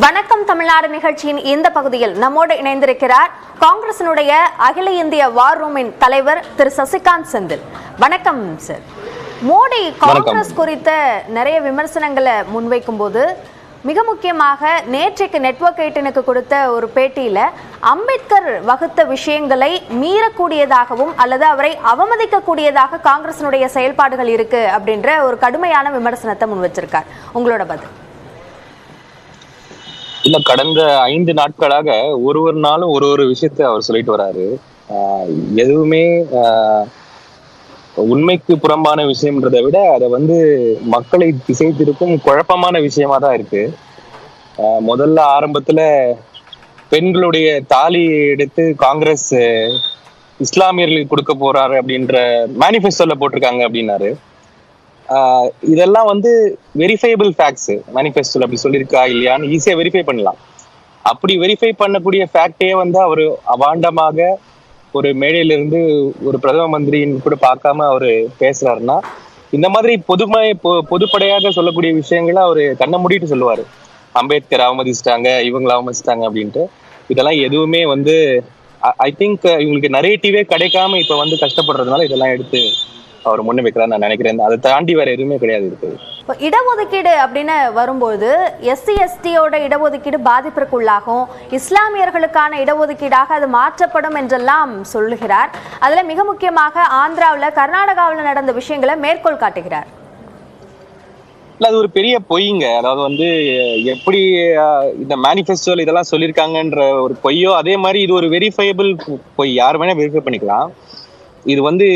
வணக்கம் தமிழ்நாடு நிகழ்ச்சியின் இந்த பகுதியில் நம்மோடு இணைந்திருக்கிறார் காங்கிரசினுடைய அகில இந்திய வார் ரூமின் தலைவர் திரு சசிகாந்த் செந்தில். வணக்கம் சார். மோடி காங்கிரஸ் குறித்த நிறைய விமர்சனங்களை முன்வைக்கும் போது மிக முக்கியமாக நேற்றைக்கு நெட்வொர்க் 18க்கு கொடுத்த ஒரு பேட்டியில அம்பேத்கர் வகுத்த விஷயங்களை மீறக்கூடியதாகவும் அல்லது அவரை அவமதிக்கக்கூடியதாக காங்கிரசினுடைய செயல்பாடுகள் இருக்கு அப்படின்ற ஒரு கடுமையான விமர்சனத்தை முன் வச்சிருக்கார். உங்களோட பதில்? இல்ல, கடந்த 5 நாட்களாக ஒரு நாளும் ஒரு விஷயத்த அவர் சொல்லிட்டு வராரு. எதுவுமே உண்மைக்கு புறம்பான விஷயம்ன்றதை விட அதை மக்களை திசை திருப்பும் குழப்பமான விஷயமா தான் இருக்கு. முதல்ல ஆரம்பத்துல பெண்களுடைய தாலி எடுத்து காங்கிரஸ் இஸ்லாமியர்களுக்கு கொடுக்க போறாரு அப்படின்ற மேனிஃபெஸ்டோல போட்டிருக்காங்க அப்படின்னாரு. இதெல்லாம் வெரிஃபைபிள் ஃபேக்ட்ஸ். மேனிஃபெஸ்டோல அப்படி சொல்லியிருக்கா இல்லையான்னு ஈஸியா வெரிஃபை பண்ணலாம். அப்படி வெரிஃபை பண்ணக்கூடிய ஃபேக்டே அவரு அபாண்டமாக ஒரு மேடையிலிருந்து ஒரு பிரதம மந்திரின்னு கூட பார்க்காம அவரு பேசுறாருன்னா, இந்த மாதிரி பொதுப்படையாக சொல்லக்கூடிய விஷயங்களை அவரு கண்ணை மூடிட்டு சொல்லுவாரு. அம்பேத்கர் அவமதிச்சிட்டாங்க, இவங்களை அவமதிச்சிட்டாங்க அப்படின்ட்டு. இதெல்லாம் எதுவுமே ஐ திங்க் இவங்களுக்கு நரேட்டிவே கிடைக்காம இப்ப கஷ்டப்படுறதுனால இதெல்லாம் எடுத்து அவர் முன்ன வைக்கிறார் நான் நினைக்கிறேன். அதை தாண்டி வேற எதுவுமே கிடையாது. இருக்குது இடஒதுக்கீடு அப்படின்னு வரும்போது எஸ்சி எஸ்டியோட இடஒதுக்கீடு பாதிப்பிற்குள்ளாகும், இஸ்லாமியர்களுக்கான இடஒதுக்கீடாக அது மாற்றப்படும் என்றெல்லாம் சொல்லுகிறார். அதுல மிக முக்கியமாக ஆந்திராவில் கர்நாடகாவில் நடந்த விஷயங்களை மேற்கோள் காட்டுகிறார். அது ஒரு பெரிய பொய்ங்க. அதாவது எப்படி இந்த மேனிஃபெஸ்டோல இதெல்லாம் சொல்லியிருக்காங்கன்ற ஒரு பொய்யோ, அதே மாதிரி இது ஒரு வெரிஃபைபிள் பொய். யார் வேணா வெரிஃபை பண்ணிக்கலாம். இது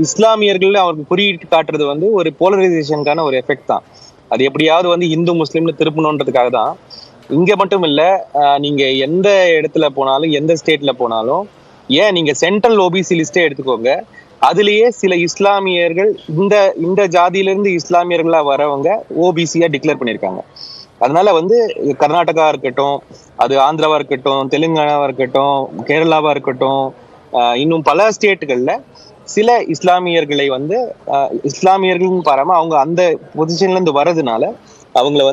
இஸ்லாமியர்கள் அவருக்கு குறியிட்டு காட்டுறது ஒரு போலரைசேஷனுக்கான ஒரு எஃபெக்ட் தான். அது எப்படியாவது இந்து முஸ்லீம்னு திருப்பணுன்றதுக்காக தான். இங்க மட்டும் இல்ல, நீங்க எந்த இடத்துல போனாலும், எந்த ஸ்டேட்ல போனாலும், ஏன் நீங்க சென்ட்ரல் ஓபிசி லிஸ்டே எடுத்துக்கோங்க, அதுலயே சில இஸ்லாமியர்கள் இந்த ஜாதியிலிருந்து இஸ்லாமியர்களா வரவங்க ஓபிசியா டிக்ளேர் பண்ணியிருக்காங்க. அதனால கர்நாடகா இருக்கட்டும், அது ஆந்திராவா இருக்கட்டும், தெலுங்கானாவா இருக்கட்டும், கேரளாவா இருக்கட்டும், இன்னும் பல ஸ்டேட்டுகள்ல சில இஸ்லாமியர்களை இஸ்லாமியர்கள் பாராம அவங்க அந்த பொசிஷன்ல இருந்து வர்றதுனால அவங்கள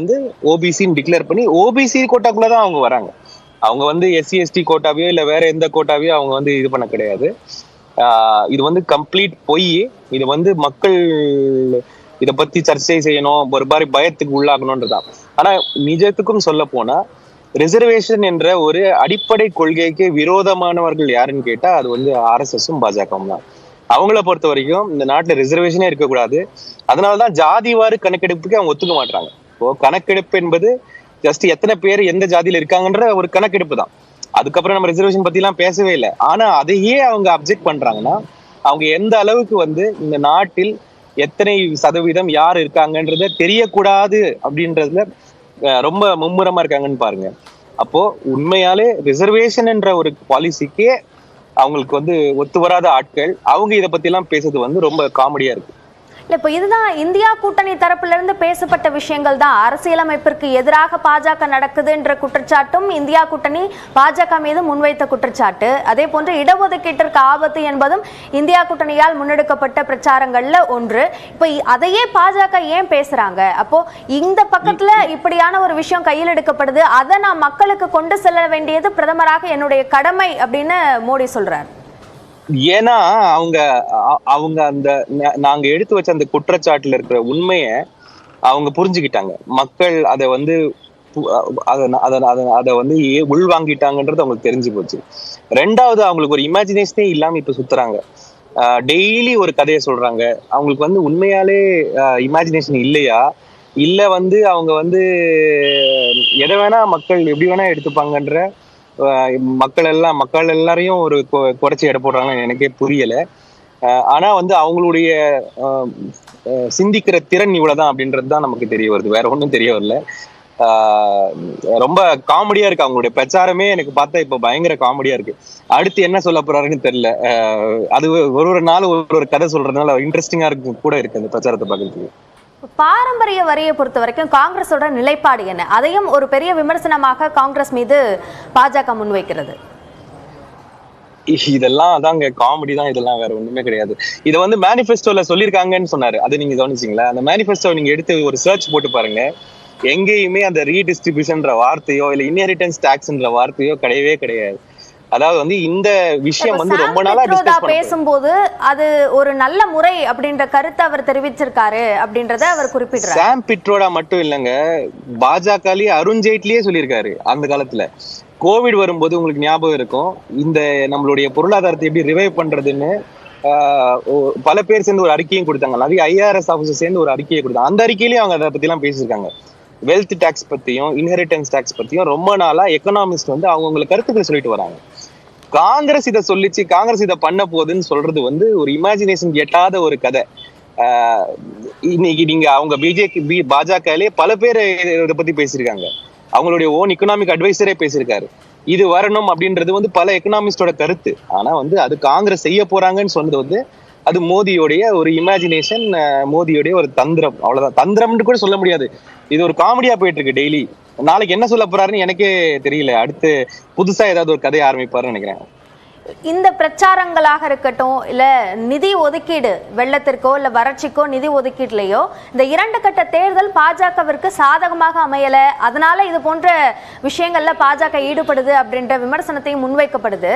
ஓபிசின்னு டிக்ளேர் பண்ணி ஓபிசி கோட்டாக்குள்ளதான் அவங்க வராங்க. அவங்க எஸ்சி எஸ்டி கோட்டாவையோ இல்ல வேற எந்த கோட்டாவையோ அவங்க இது பண்ண கிடையாது. இது கம்ப்ளீட் பொய். இது மக்கள் இத பத்தி சர்ச்சை செய்யணும், ஒரு மாதிரி பயத்துக்கு உள்ளாகணும்ன்றதான். ஆனா நிஜத்துக்கும் சொல்ல போனா ரிசர்வேஷன் என்ற ஒரு அடிப்படை கொள்கைக்கு விரோதமானவர்கள் யாருன்னு கேட்டா அது ஆர்எஸ்எஸும் பாஜகவும் தான். அவங்கள பொறுத்த வரைக்கும் இந்த நாட்டுல ரிசர்வேஷனே இருக்கக்கூடாது. அதனாலதான் ஜாதிவாறு கணக்கெடுப்புக்கு அவங்க ஒத்துக்க மாட்டாங்க. இப்போ கணக்கெடுப்பு என்பது ஜஸ்ட் எத்தனை பேர் எந்த ஜாதியில இருக்காங்கன்ற ஒரு கணக்கெடுப்பு தான். அதுக்கப்புறம் நம்ம ரிசர்வேஷன் பத்தி எல்லாம் பேசவே இல்லை. ஆனா அதையே அவங்க அப்ஜெக்ட் பண்றாங்கன்னா அவங்க எந்த அளவுக்கு இந்த நாட்டில் எத்தனை சதவீதம் யார் இருக்காங்கன்றத தெரியக்கூடாது அப்படின்றதுல ரொம்ப மும்முரமா இருக்காங்கன்னு பாருங்க. அப்போ உண்மையாலே ரிசர்வேஷன் என்ற ஒரு பாலிசிக்கே அவங்களுக்கு ஒத்து வராத ஆட்கள் அவங்க இதை பத்தி எல்லாம் பேசுறது ரொம்ப காமெடியா இருக்கு. இல்ல, இப்போ இதுதான் இந்தியா கூட்டணி தரப்புல இருந்து பேசப்பட்ட விஷயங்கள் தான். அரசியலமைப்பிற்கு எதிராக பாஜக நடக்குதுன்ற குற்றச்சாட்டும் இந்தியா கூட்டணி பாஜக மீது முன்வைத்த குற்றச்சாட்டு. அதே போன்று இடஒதுக்கீட்டிற்கு ஆபத்து என்பதும் இந்தியா கூட்டணியால் முன்னெடுக்கப்பட்ட பிரச்சாரங்கள்ல ஒன்று. இப்போ அதையே பாஜக ஏன் பேசுறாங்க? அப்போ இந்த பக்கத்துல இப்படியான ஒரு விஷயம் கையில் எடுக்கப்படுது, அதை நான் மக்களுக்கு கொண்டு செல்ல வேண்டியது பிரதமராக என்னுடைய கடமை அப்படின்னு மோடி சொல்றாரு. ஏன்னா அவங்க அந்த நாங்க எடுத்து வச்ச அந்த குற்றச்சாட்டுல இருக்கிற உண்மைய அவங்க புரிஞ்சுக்கிட்டாங்க. மக்கள் அதை உள்வாங்கிட்டாங்கன்றது அவங்களுக்கு தெரிஞ்சு போச்சு. ரெண்டாவது, அவங்களுக்கு ஒரு இமேஜினேஷனே இல்லாம இப்ப சுத்துறாங்க. டெய்லி ஒரு கதையை சொல்றாங்க. அவங்களுக்கு உண்மையாலே இமேஜினேஷன் இல்லையா, இல்ல அவங்க எதை வேணா மக்கள் எப்படி வேணா எடுத்துப்பாங்கன்ற மக்கள் எல்லாரையும் ஒரு குறைச்சி எடை போடுறாங்கன்னு எனக்கே புரியல. ஆனா அவங்களுடைய சிந்திக்கிற திறன் இவ்வளவுதான் அப்படின்றதுதான் நமக்கு தெரிய வருது. வேற ஒண்ணும் தெரிய வரல. ரொம்ப காமெடியா இருக்கு அவங்களுடைய பிரச்சாரமே. எனக்கு பார்த்தா இப்ப பயங்கர காமெடியா இருக்கு. அடுத்து என்ன சொல்ல போறாருன்னு தெரியல. அது ஒரு நாள் ஒரு கதை சொல்றதுனால இன்ட்ரெஸ்டிங்கா இருக்கு கூட இருக்கு அந்த பிரச்சாரத்தை பார்க்கறதுக்கு. பாரம்பரிய வரியை பொறுத்த வரைக்கும் காங்கிரஸோட நிலைப்பாடு என்ன? அதையும் ஒரு பெரிய விமர்சனமாக காங்கிரஸ் மீது பாஜக முன்வைக்கிறது. இதெல்லாம் அதாங்க காமெடி தான். இதெல்லாம் வேற ஒண்ணுமே கிடையாது. இதை மேனிஃபெஸ்டோல சொல்லியிருக்காங்கன்னு சொன்னாரு. அது நீங்க கவனிச்சீங்களா? அந்த மேனிஃபெஸ்டோ நீங்க எடுத்து ஒரு சர்ச் போட்டு பாருங்க. எங்கேயுமே அந்த ரீடிஸ்ட்ரிபியூஷன்ற வார்த்தையோ இல்ல இன்ஹெரிட்டன்ஸ் டாக்ஸ்ன்ற வார்த்தையோ கிடையவே கிடையாது. அதாவது வந்து இந்த விஷயம் வந்து ரொம்ப நாளா டிஸ்கஸ் பேசும்போது அது ஒரு நல்ல முறை அப்படின்ற கருத்தை அவர் தெரிவிச்சிருக்காரு அப்படின்றத அவர் குறிப்பிட்டார். சாம் பிட்ரோடா மட்டும் இல்லங்க, பாஜகலயே அருண்ஜேட்லியே சொல்லியிருக்காரு அந்த காலத்துல. கோவிட் வரும்போது உங்களுக்கு ஞாபகம் இருக்கும், இந்த நம்மளுடைய பொருளாதாரத்தை எப்படி ரிவைவ் பண்றதுன்னு பல பேர் சேர்ந்து ஒரு அறிக்கையும் கொடுத்தாங்க. நிறைய IRS ஆஃபீஸர் சேர்ந்து ஒரு அறிக்கையை கொடுத்தாங்க. அந்த அறிக்கையிலேயே அவங்க அதை பத்தி எல்லாம் பேசியிருக்காங்க. வெல்த் டாக்ஸ் பத்தியும் இன்ஹெரிட்டன்ஸ் டாக்ஸ் பத்தியும் ரொம்ப நாளா எக்கனாமிஸ்ட் வந்து அவங்களுக்கு கருத்துக்களை சொல்லிட்டு வராங்க. காங்கிரஸ் இதை சொல்லிச்சு, காங்கிரஸ் இதை பண்ண போகுதுன்னு சொல்றது வந்து ஒரு இமேஜினேஷன் எட்டாத ஒரு கதை. இன்னைக்கு நீங்க அவங்க பாஜகலே பல பேர் இதை பத்தி பேசியிருக்காங்க. அவங்களுடைய ஓன் எக்கனாமிக் அட்வைசரே பேசியிருக்காரு. இது வரணும் அப்படின்றது வந்து பல எக்கனாமிஸ்டோட கருத்து. ஆனா வந்து அது காங்கிரஸ் செய்ய போறாங்கன்னு சொன்னது வந்து அது மோடியோடைய ஒரு இமேஜினேஷன், மோடியோடைய ஒரு தந்திரம். அவ்வளவுதான். தந்திரம்னு கூட சொல்ல முடியாது. இது ஒரு காமெடியா போயிட்டு இருக்கு டெய்லி. நாளைக்கு என்ன சொல்ல போறாருன்னு எனக்கே தெரியல. அடுத்து புதுசா ஏதாவது ஒரு கதையை ஆரம்பிப்பாருன்னு நினைக்கிறேன். இந்த பிரச்சாரங்களாக இருக்கட்டும், இல்ல நிதி ஒதுக்கீடு, வெள்ளத்திற்கோ இல்ல வறட்சிக்கோ நிதி ஒதுக்கீடுலையோ இந்த 2 கட்ட தேர்தல் பாஜகவிற்கு சாதகமாக அமையல, அதனால இது போன்ற விஷயங்கள்ல பாஜக ஈடுபடுது அப்படின்ற விமர்சனத்தையும் முன்வைக்கப்படுது.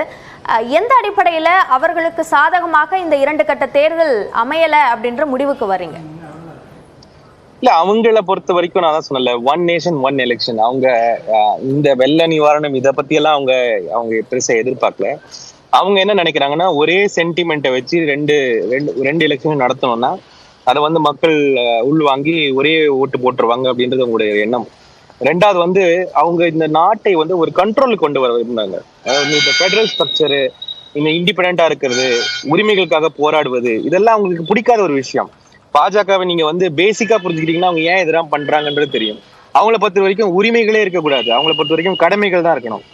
எந்த அடிப்படையில அவர்களுக்கு சாதகமாக இந்த 2 கட்ட தேர்தல் அமையல அப்படின்ற முடிவுக்கு வரீங்க? இல்ல, அவங்கள பொறுத்த வரைக்கும் நான் தான் சொன்னல, 1 நேஷன் 1 எலெக்ஷன். அவங்க இந்த வெள்ள நிவாரணம் இதை பத்தி எல்லாம் அவங்க பெருசா எதிர்பார்க்கல. அவங்க என்ன நினைக்கிறாங்கன்னா, ஒரே சென்டிமெண்ட்டை வச்சு ரெண்டு எலெக்ஷன் நடத்தணும்னா அதை வந்து மக்கள் உள்வாங்கி ஒரே ஓட்டு போட்டுருவாங்க அப்படின்றது அவங்களுடைய எண்ணம். ரெண்டாவது வந்து அவங்க இந்த நாட்டை வந்து ஒரு கண்ட்ரோலுக்கு கொண்டு வர விரும்பினாங்க. இந்த ஃபெடரல் ஸ்ட்ரக்சரு, இந்த இண்டிபெண்டா இருக்கிறது, உரிமைகளுக்காக போராடுவது, இதெல்லாம் அவங்களுக்கு பிடிக்காத ஒரு விஷயம். பாஜகவை நீங்க வந்து பேசிக்கா புரிஞ்சுக்கிட்டீங்கன்னா அவங்க ஏன் இதெல்லாம் பண்றாங்கன்றது தெரியும். அவங்கள பொறுத்த வரைக்கும் உரிமைகளே இருக்கக்கூடாது, அவங்கள பொறுத்த வரைக்கும் கடமைகள் தான் இருக்கணும்.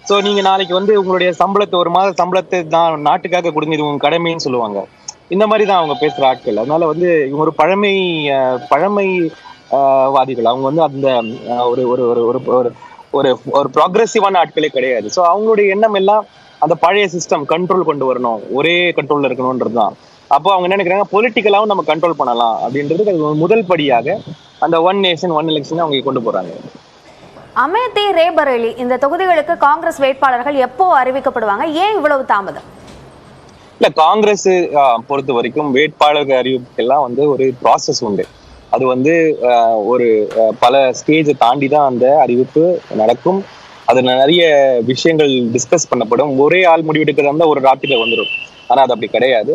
சோ நீங்க நாளைக்கு வந்து உங்களுடைய சம்பளத்தை, ஒரு மாத சம்பளத்தை தான் நாட்டுக்காக கொடுங்க, இது உங்க கடமைன்னு சொல்லுவாங்க. இந்த மாதிரி தான் அவங்க பேசுற ஆட்கள். அதனால வந்து இவங்க ஒரு பழமை வாதிகள். அவங்க வந்து அந்த ஒரு ஒரு ஒரு ஒரு ஒரு ஒரு ப்ராக்ரெசிவான ஆட்களே கிடையாது. ஸோ அவங்களுடைய எண்ணம் எல்லாம் அந்த பழைய சிஸ்டம் கண்ட்ரோல் கொண்டு வரணும், ஒரே கண்ட்ரோல்ல இருக்கணும்ன்றதுதான். அப்போ அவங்க என்ன நினைக்கிறாங்க, பொலிட்டிக்கலாவும் நம்ம கண்ட்ரோல் பண்ணலாம் அப்படின்றது முதல் படியாக அந்த 1 நேஷன் 1 எலெக்ஷன் அவங்க கொண்டு போறாங்க. அமேதி, ரேபரேலி இந்த தொகுதிகளுக்கு காங்கிரஸ் வேட்பாளர்கள் எப்போ அறிவிக்கப்படுவாங்க? ஏன் இவ்வளவு தாமதம்? இல்ல, காங்கிரஸ் பொறுத்த வரைக்கும் வேட்பாளர் அறிவிப்புக்கெல்லாம் வந்து ஒரு ப்ராசஸ் உண்டு. அது வந்து ஒரு பல ஸ்டேஜை தாண்டி தான் அந்த அறிவிப்பு நடக்கும். அதுல நிறைய விஷயங்கள் டிஸ்கஸ் பண்ணப்படும். ஒரே ஆள் முடிவெடுக்கிறதா இருந்தா ஒரு ராத்திரில வந்துடும். ஆனா அது அப்படி கிடையாது.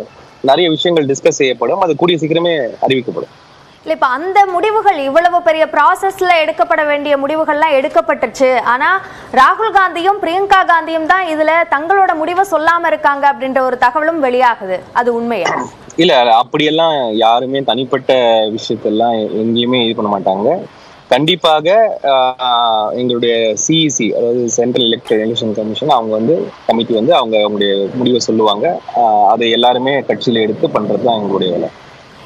நிறைய விஷயங்கள் டிஸ்கஸ் செய்யப்படும். அது கூடிய சீக்கிரமே அறிவிக்கப்படும். இல்ல, இப்ப அந்த முடிவுகள் இவ்வளவு பெரிய ப்ராசஸ்ல எடுக்கப்பட வேண்டிய முடிவுகள்லாம் எடுக்கப்பட்டுச்சு. ஆனா ராகுல் காந்தியும் பிரியங்கா காந்தியும் தான் இதுல தங்களோட முடிவை சொல்லாம இருக்காங்க அப்படின்ற ஒரு தகவலும் வெளியாகுது. அது உண்மையா? இல்ல, அப்படியெல்லாம் யாருமே தனிப்பட்ட விஷயத்தெல்லாம் எங்கேயுமே இது பண்ண மாட்டாங்க. கண்டிப்பாக எங்களுடைய சிஇசி, அதாவது சென்ட்ரல் எலெக்ஷன் கமிஷன், அவங்க வந்து கமிட்டி வந்து அவங்களுடைய முடிவை சொல்லுவாங்க. அதை எல்லாருமே கட்சியில எடுத்து பண்றதுதான் எங்களுடைய வேலை.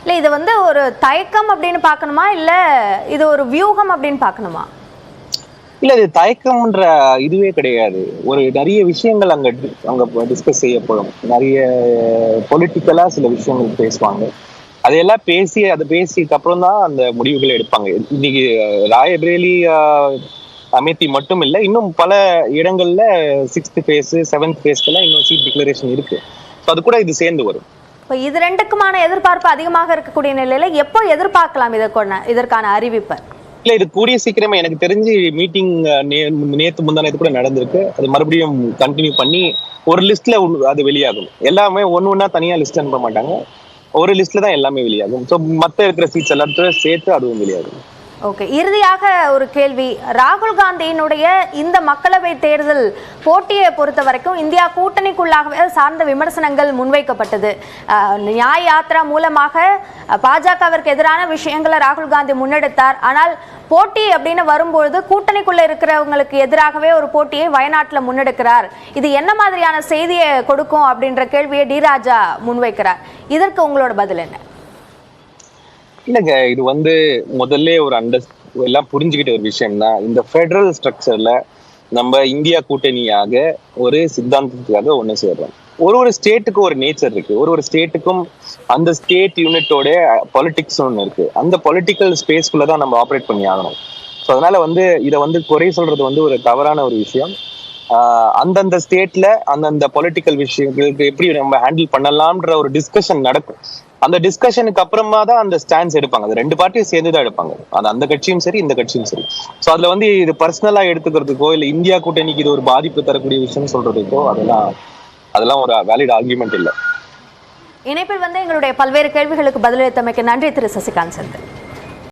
இல்ல, இது வந்து ஒரு தயக்கம் அப்படின்னு பார்க்கணுமா, இல்ல இது ஒரு வியூகம் அப்படின்னு பார்க்கணுமா? இல்ல, இது தயக்கம்ன்ற இதுவே கிடையாது. ஒரு நிறைய விஷயங்கள் அங்க டிஸ்கஸ் செய்யப்படும். நிறைய பொலிட்டிக்கலா சில விஷயங்கள் பேசுவாங்க. அதையெல்லாம் அதை பேசிக்கு அப்புறம் தான் அந்த முடிவுகளை எடுப்பாங்க. இன்னைக்கு ராயபரேலி, அமேத்தி மட்டும் இல்லை, இன்னும் பல இடங்கள்ல 6th phase 7th phase இன்னும் சீட் டிக்ளரேஷன் இருக்கு. அது கூட இது சேர்ந்து வரும். இது ரெண்டுக்குமான எதிர்பார்ப்பு அதிகமாக இருக்கக்கூடிய நிலையில எப்போ எதிர்பார்க்கலாம் இதற்கான அறிவிப்பு? இல்ல, இது கூடிய சீக்கிரமே. எனக்கு தெரிஞ்சு மீட்டிங் நேத்து முந்தானத்து கூட நடந்திருக்கு. அது மறுபடியும் கண்டினியூ பண்ணி ஒரு லிஸ்ட்ல அது வெளியாகும். எல்லாமே ஒண்ணா தனியா லிஸ்ட் அனுப்ப மாட்டாங்க. ஒரு லிஸ்ட்ல தான் எல்லாமே வெளியாகும். ஸோ மற்ற இருக்கிற சீட்ஸ் எல்லாத்தையும் சேர்த்து அதுவும் வெளியாகும். ஓகே, இறுதியாக ஒரு கேள்வி. ராகுல் காந்தியினுடைய இந்த மக்களவை தேர்தல் போட்டியை பொறுத்த வரைக்கும் இந்தியா கூட்டணிக்குள்ளாகவே சார்ந்த விமர்சனங்கள் முன்வைக்கப்பட்டது. நியாய் யாத்ரா மூலமாக பாஜகவிற்கு எதிரான விஷயங்களை ராகுல் காந்தி முன்னெடுத்தார். ஆனால் போட்டி அப்படின்னு வரும்பொழுது கூட்டணிக்குள்ள இருக்கிறவங்களுக்கு எதிராகவே ஒரு போட்டியை வயநாட்டில் முன்னெடுக்கிறார். இது என்ன மாதிரியான செய்தியை கொடுக்கும் அப்படின்ற கேள்வியை டி ராஜா முன்வைக்கிறார். இதற்கு உங்களோட பதில் என்ன? இல்லைங்க, இது வந்து முதல்ல ஒரு எல்லாம் புரிஞ்சுக்கிட்ட ஒரு விஷயம் தான். இந்த ஃபெடரல் ஸ்ட்ரக்சர்ல நம்ம இந்தியா கூட்டணியாக ஒரு சித்தாந்தத்துக்காக ஒண்ணு சேர்றோம். ஒரு ஸ்டேட்டுக்கும் ஒரு நேச்சர் இருக்கு. ஒரு ஸ்டேட்டுக்கும் அந்த ஸ்டேட் யூனிட்டோட பொலிட்டிக்ஸ் ஒன்று இருக்கு. அந்த பொலிட்டிக்கல் ஸ்பேஸ்க்குள்ளதான் நம்ம ஆப்ரேட் பண்ணி ஆகணும். ஸோ அதனால வந்து இதை வந்து குறை சொல்றது வந்து ஒரு தவறான ஒரு விஷயம். அந்தந்த ஸ்டேட்ல அந்தந்த பொலிட்டிக்கல் விஷயங்களுக்கு எப்படி நம்ம ஹேண்டில் பண்ணலாம்ன்ற ஒரு டிஸ்கஷன் நடக்கும். அந்த டிஸ்கஷனுக்கு அப்புறமா தான் அந்த ஸ்டாண்ட்ஸ் எடுப்பாங்க. அது ரெண்டு பார்ட்டியும் சேர்ந்து தான் எடுப்பாங்க, அந்த கட்சியும் சரி இந்த கட்சியும் சரி. ஸோ அதுல வந்து இது பர்சனலா எடுத்துக்கிறதுக்கோ இல்ல இந்தியா கூட்டணிக்கு இது ஒரு பாதிப்பு தரக்கூடிய விஷயம் சொல்றதுக்கோ அதெல்லாம் ஒரு வேலிட் ஆர்குமெண்ட் இல்லை. இணைப்பில் வந்து எங்களுடைய பல்வேறு கேள்விகளுக்கு பதிலளித்தமைக்கு நன்றி திரு சசிகாந்த் செந்தில்.